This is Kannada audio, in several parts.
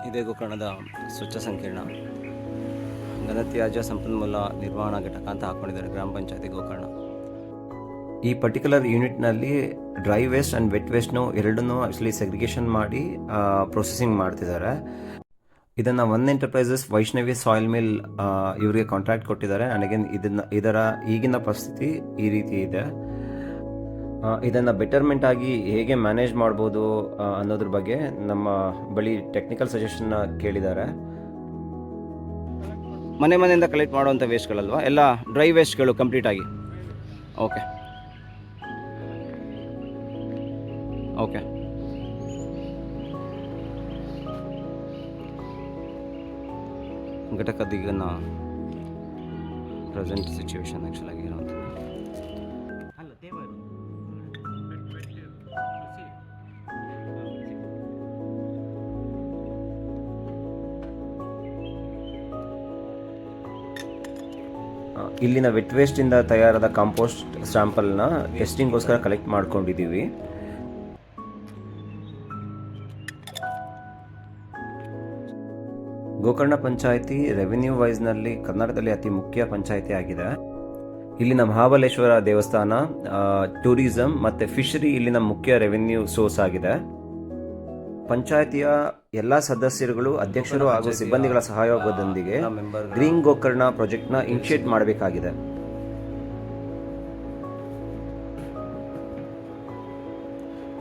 ಇದೇ ಗೋಕರ್ಣದ ಸ್ವಚ್ಛ ಸಂಕೀರ್ಣ ಘನತ್ಯಾಜ್ಯ ಸಂಪನ್ಮೂಲ ನಿರ್ವಹಣಾ ಘಟಕ ಅಂತ ಹಾಕ್ಕೊಂಡಿದ್ದಾರೆ ಗ್ರಾಮ ಪಂಚಾಯತಿ ಗೋಕರ್ಣ. ಈ ಪರ್ಟಿಕ್ಯುಲರ್ ಯೂನಿಟ್ನಲ್ಲಿ ಡ್ರೈ ವೇಸ್ಟ್ ಆ್ಯಂಡ್ ವೆಟ್ ವೇಸ್ಟ್ನು ಎರಡನ್ನೂ ಆ್ಯಕ್ಚುಲಿ ಸೆಗ್ರಿಗೇಷನ್ ಮಾಡಿ ಪ್ರೊಸೆಸಿಂಗ್ ಮಾಡ್ತಿದ್ದಾರೆ. ಇದನ್ನು one enterprises Vaishnavi soil mill ಇವರಿಗೆ ಕಾಂಟ್ರಾಕ್ಟ್ ಕೊಟ್ಟಿದ್ದಾರೆ. ಆ್ಯಂಡ್ ಅಗೇನ್ ಇದರ ಈಗಿನ ಪರಿಸ್ಥಿತಿ ಈ ರೀತಿ ಇದೆ. ಇದನ್ನು ಬೆಟರ್ಮೆಂಟ್ ಆಗಿ ಹೇಗೆ ಮ್ಯಾನೇಜ್ ಮಾಡ್ಬೋದು ಅನ್ನೋದ್ರ ಬಗ್ಗೆ ನಮ್ಮ ಬಳಿ ಟೆಕ್ನಿಕಲ್ ಸಜೆಷನ್ನ ಕೇಳಿದ್ದಾರೆ. ಮನೆಯಿಂದ ಕಲೆಕ್ಟ್ ಮಾಡುವಂಥ ವೇಸ್ಟ್ಗಳಲ್ವಾ, ಎಲ್ಲ ಡ್ರೈ ವೇಸ್ಟ್ಗಳು ಕಂಪ್ಲೀಟ್ ಆಗಿ. ಓಕೆ ಓಕೆ ಘಟಕದ ಈಗಿನ ಪ್ರೆಸೆಂಟ್ ಸಿಚುವೇಶನ್ ಆ್ಯಕ್ಚುಲ್ ಆಗಿರೋಂಥದ್ದು. ಇಲ್ಲಿನ ವೆಟ್ ವೇಸ್ಟಿಂದ ತಯಾರಾದ ಕಾಂಪೋಸ್ಟ್ ಸ್ಯಾಂಪಲ್ನ ಟೆಸ್ಟಿಂಗ್ಗೋಸ್ಕರ ಕಲೆಕ್ಟ್ ಮಾಡ್ಕೊಂಡಿದ್ದೀವಿ. ಗೋಕರ್ಣ ಪಂಚಾಯಿತಿ ರೆವಿನ್ಯೂ ವೈಸ್ನಲ್ಲಿ ಕರ್ನಾಟಕದಲ್ಲಿ ಅತಿ ಮುಖ್ಯ ಪಂಚಾಯಿತಿ ಆಗಿದೆ. ಇಲ್ಲಿನ ಮಹಾಬಲೇಶ್ವರ ದೇವಸ್ಥಾನ, ಟೂರಿಸಂ ಮತ್ತು ಫಿಶರಿ ಇಲ್ಲಿನ ಮುಖ್ಯ ರೆವಿನ್ಯೂ ಸೋರ್ಸ್ ಆಗಿದೆ. ಪಂಚಾಯಿತಿಯ ಎಲ್ಲ ಸದಸ್ಯರುಗಳು, ಅಧ್ಯಕ್ಷರು ಹಾಗೂ ಸಿಬ್ಬಂದಿಗಳ ಸಹಯೋಗದೊಂದಿಗೆ ಗ್ರೀನ್ ಗೋಕರ್ಣ ಪ್ರಾಜೆಕ್ಟ್ನ ಇನಿಷಿಯೇಟ್ ಮಾಡಬೇಕಾಗಿದೆ.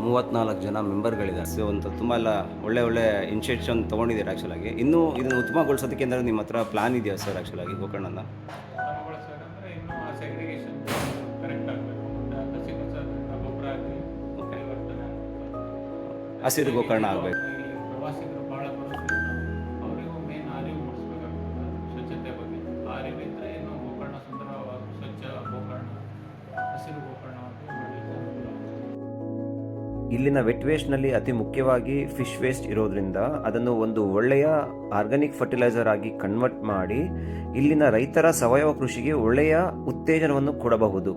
ಮೂವತ್ತ್ನಾಲ್ಕು ಜನ ಮೆಂಬರ್ಗಳಿದ್ದಾರೆ. ಸೊ ಒಂದು ತುಂಬ ಎಲ್ಲ ಒಳ್ಳೆ ಇನಿಷಿಯೇಷನ್ ತೊಗೊಂಡಿದ್ದೀರಾ ಆ್ಯಕ್ಚುಲಾಗಿ. ಇನ್ನೂ ಇದನ್ನು ಉತ್ತಮಗೊಳಿಸೋದಕ್ಕೆ ಏನಾದರೂ ನಿಮ್ಮ ಹತ್ರ ಪ್ಲಾನ್ ಇದೆಯಾ ಸರ್ ಆ್ಯಕ್ಚುಲಾಗಿ ಗೋಕರ್ಣನ? ಹಸಿರು ಗೋಕರ್ಣ ಆಗಬೇಕು. ಪ್ರವಾಸಿಗರು ಭಾಳ ಬರೋದ್ರಿಂದ ಅವರಿಗೂ ಮೇನ್ ಅರಿವು ಮೂಡಿಸ್ಬೇಕಾಗ್ತದೆ ಸ್ವಚ್ಛತೆ ಬಗ್ಗೆ. ಅರಿವು ಇದ್ದರೆ ಏನು ಗೋಕರ್ಣ ಸುಂದರವಾದ ಸ್ವಚ್ಛ ಗೋಕರ್ಣ, ಹಸಿರು ಗೋಕರ್ಣ ಅಂತ ಮಾಡಲಿಕ್ಕೆ ಅನುಕೂಲ ಆಗುತ್ತೆ. ಇಲ್ಲಿನ ವೆಟ್ ವೇಸ್ಟ್ನಲ್ಲಿ ಅತಿ ಮುಖ್ಯವಾಗಿ ಫಿಶ್ ವೇಸ್ಟ್ ಇರೋದ್ರಿಂದ ಅದನ್ನು ಒಂದು ಒಳ್ಳೆಯ ಆರ್ಗ್ಯಾನಿಕ್ ಫರ್ಟಿಲೈಸರ್ ಆಗಿ ಕನ್ವರ್ಟ್ ಮಾಡಿ ಇಲ್ಲಿನ ರೈತರ ಸಾವಯವ ಕೃಷಿಗೆ ಒಳ್ಳೆಯ ಉತ್ತೇಜನವನ್ನು ಕೊಡಬಹುದು.